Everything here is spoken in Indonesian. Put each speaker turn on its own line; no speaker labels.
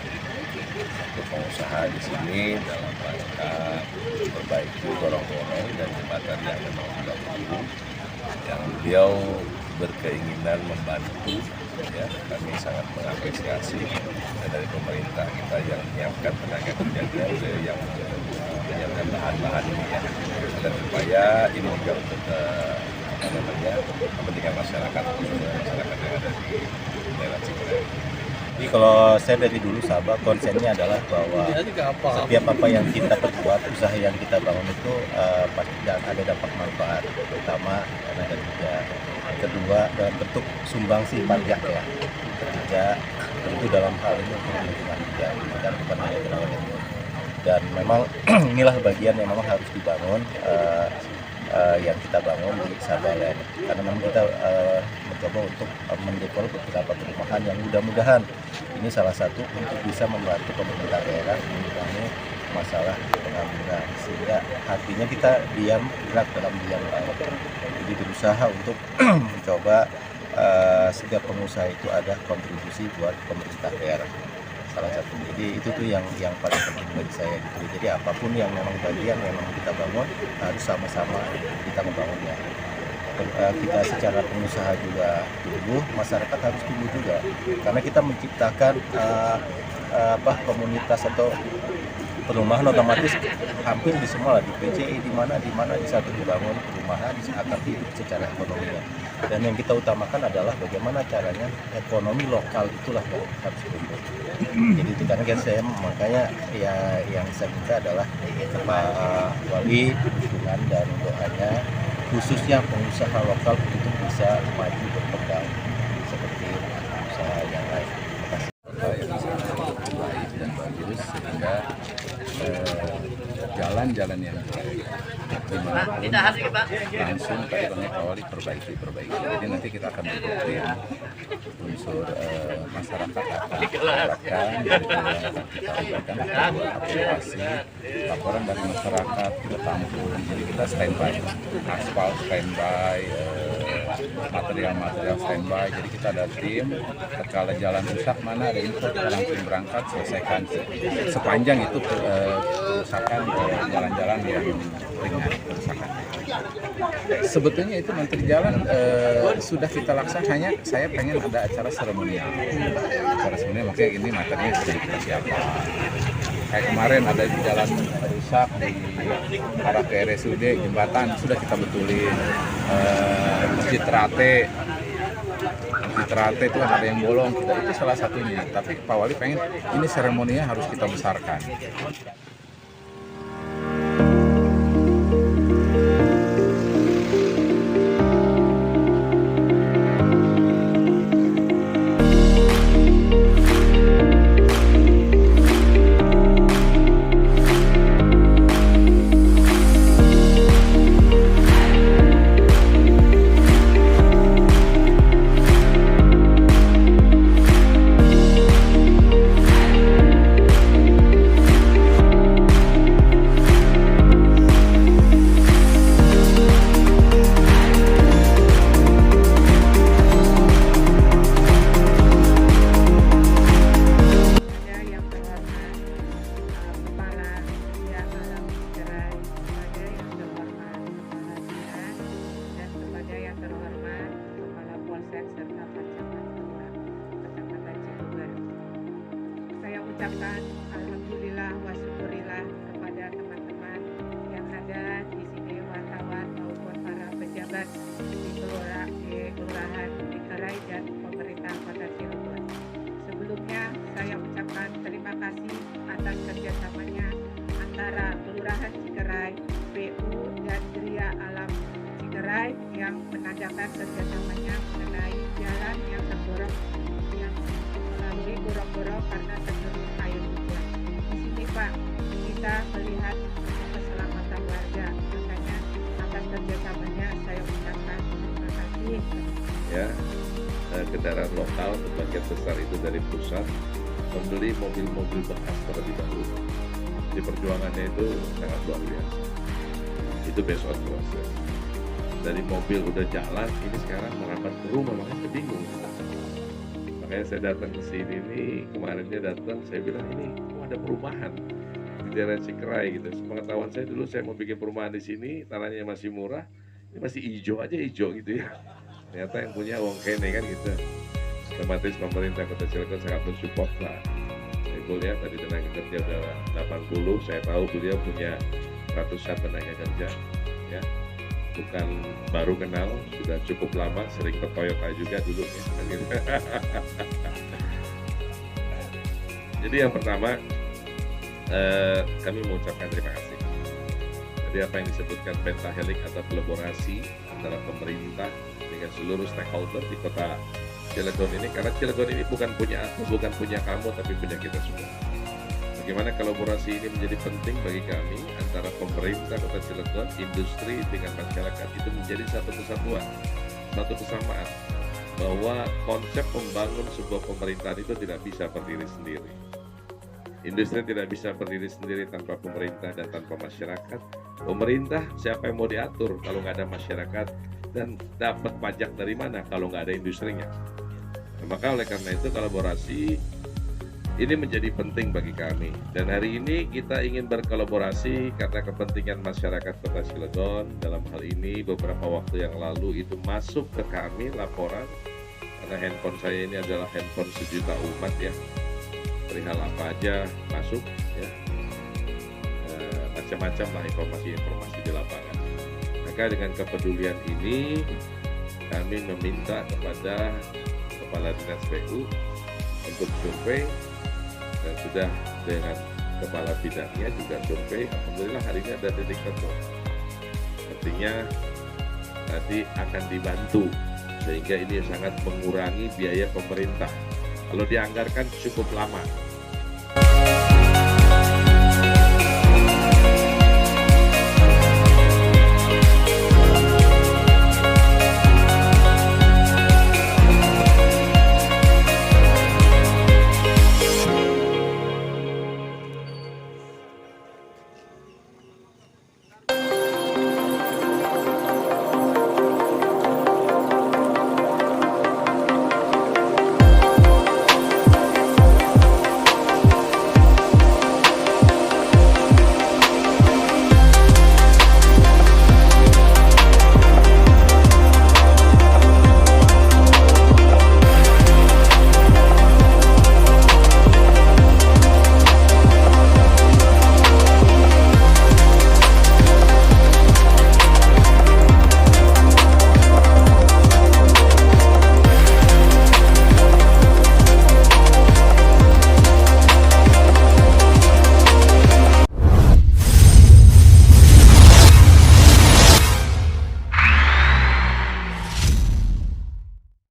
untuk pengusaha di sini dalam rangka memperbaiki gorong-gorong dan jembatan yang memang sudah buruk, yang beliau berkeinginan membantu. Ya, kami sangat mengapresiasi dan dari pemerintah kita yang menyiapkan tenaga kerja yang menyiapkan bahan-bahan ini ya, dan supaya ini juga untuk kepentingan masyarakat yang ada di daerah Cikampek.
Jadi kalau saya dari dulu sahabat konsennya adalah bahwa setiap apa yang kita perbuat, usaha yang kita bangun itu pasti ada dampak manfaat, terutama tenaga kerja. Kedua dalam bentuk sumbangsi pajak ya. Ketiga tentu dalam hal ini untuk lingkungan hidup dan bukan hanya tenaga kerja. Dan memang inilah bagian yang memang harus dibangun. Yang kita bangun di Sabalen, karena memang kita mencoba untuk mendevelop beberapa perumahan yang mudah-mudahan ini salah satu untuk bisa membantu pemerintah daerah mengurangi masalah pengangguran, sehingga artinya kita gerak dalam diam baik. Jadi berusaha untuk mencoba setiap pengusaha itu ada kontribusi buat pemerintah daerah. Salah satu, jadi itu tuh yang paling penting bagi saya gitu. Jadi apapun yang memang bagian memang kita bangun harus sama-sama kita membangunnya. Kita secara pengusaha juga tumbuh, masyarakat harus tumbuh juga, karena kita menciptakan komunitas atau perumahan otomatis hampir di semua di PCI di mana di satu dibangun perumahan akan hidup secara ekonominya. Dan yang kita utamakan adalah bagaimana caranya ekonomi lokal itulah yang harus tumbuh. Jadi itu karena saya makanya ya yang saya minta adalah Pak Wali dukungan dan doanya khususnya pengusaha lokal untuk bisa maju berkembang seperti usaha yang lain.
Yang sangat baik dan bagus sehingga jalan-jalan yang dimanapun langsung tadi Bang Wali perbaiki. Jadi nanti kita akan berpikir unsur masyarakat akan melakukan dari kita berikan aplikasi laporan dari masyarakat kita tampung. Jadi kita standby aspal standby, material standby. Jadi kita ada tim, kalau jalan rusak mana ada info kita langsung berangkat selesaikan sepanjang itu kerusakan jalan-jalan yang ringan kerusakan. Sebetulnya itu menteri jalan sudah kita laksanakan, hanya saya pengen ada acara seremonial. Makanya ini materinya sudah kita siapkan. Kayak kemarin ada di jalan rusak di arah ke RSUD, jembatan sudah kita betulin. Masjid Terate itu kan ada yang bolong, itu salah satunya. Tapi Pak Wali pengen ini seremoninya harus kita besarkan.
Ucapkan alhamdulillah wa syukurillah kepada teman-teman yang ada di sini, wartawan maupun para pejabat di kelurahan Cikerai dan pemerintah Kota Cirebon. Sebelumnya saya ucapkan terima kasih atas kerjasamanya antara Kelurahan Cikerai, PU dan Gria Alam Cikerai yang menandakan kerjasamanya mengenai jalan yang tergorong yang melalui gorong-gorong karena tergerus air hujan. Di sini Pak, kita melihat keselamatan warga, makanya atas kerjasamanya saya ucapkan terima kasih.
Ya, kendaraan lokal sebagian besar itu dari pusat membeli mobil-mobil bekas terlebih dahulu. Di perjuangannya itu sangat luar biasa. Itu based on proses. Dari mobil udah jalan, ini sekarang merapat ke rumah, makanya bingung.
Makanya saya datang ke sini nih, kemarin dia datang, saya bilang ini ada perumahan di daerah Cikerai gitu. Sepengetahuan saya dulu saya mau bikin perumahan di sini, tanahnya masih murah, ini masih hijau aja hijau gitu ya. Ternyata yang punya uang kene kan gitu. Otomatis pemerintah Kota Cilegon sangat mensupport lah. Saya lihat tadi tenaga kerja udah 80, saya tahu beliau punya ratusan tenaga kerja, ya. Bukan baru kenal, sudah cukup lama, sering ke Toyota juga dulu ya. Gitu. Jadi yang pertama, kami mengucapkan terima kasih. Jadi apa yang disebutkan pentahelix atau kolaborasi antara pemerintah dengan seluruh stakeholder di Kota Cilegon ini, karena Cilegon ini bukan punya aku, bukan punya kamu, tapi punya kita semua. Bagaimana kolaborasi ini menjadi penting bagi kami antara pemerintah Kota Cilegon, industri dengan masyarakat itu menjadi satu kesatuan, satu kesamaan, bahwa konsep membangun sebuah pemerintahan itu tidak bisa berdiri sendiri. Industri tidak bisa berdiri sendiri tanpa pemerintah dan tanpa masyarakat. Pemerintah siapa yang mau diatur kalau nggak ada masyarakat, dan dapat pajak dari mana kalau nggak ada industrinya. Nah, maka oleh karena itu kolaborasi ini menjadi penting bagi kami, dan hari ini kita ingin berkolaborasi karena kepentingan masyarakat Kota Cilegon. Dalam hal ini beberapa waktu yang lalu itu masuk ke kami laporan, karena handphone saya ini adalah handphone sejuta umat ya, perihal apa aja masuk ya, macam-macam lah informasi di lapangan. Maka dengan kepedulian ini kami meminta kepada Kepala Dinas PU untuk survei, dan sudah dengan kepala bidangnya juga survei. Alhamdulillah hari ini ada titik temu. Artinya tadi akan dibantu sehingga ini sangat mengurangi biaya pemerintah. Kalau dianggarkan cukup lama,